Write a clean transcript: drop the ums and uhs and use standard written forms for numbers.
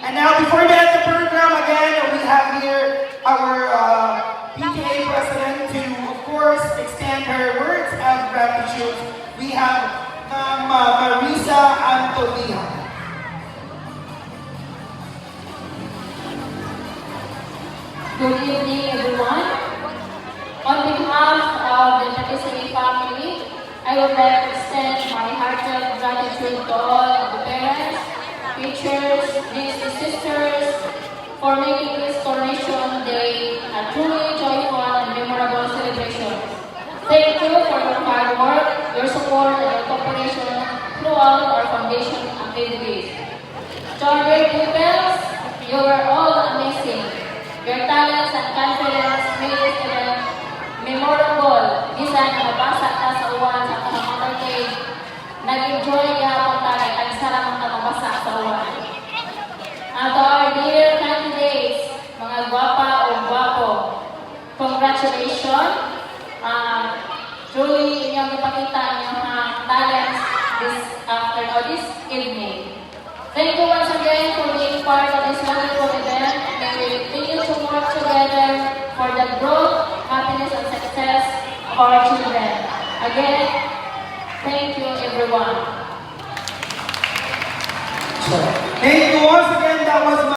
And now, before we end the program again, we have here our PTA president to, of course, extend her words of gratitude. We have Marisa Antonia. Good evening, everyone. On behalf of the Patisserie family, I would like to extend my heartfelt gratitude to all of the parents, teachers, nieces and sisters, for making this coronation day a truly joyful and memorable celebration. Thank you for your hard work, your support, and your cooperation throughout our foundation activities. To our dear pupils, you were all amazing. Your talents and confidence made this event memorable. Bisan na mabasa ta sa uwan sa mga kay nag-enjoy yapon ta kay ang sarap ang mabasa sa uwan. To our dear candidates, mga gwapa o gwapo, congratulations. Truly inyong ipakita inyong mga talents this evening. Thank you once again for being part of this wonderful event, and we will continue to work together for the growth, happiness, and success of our children. Again, thank you everyone. Thank you once again. That was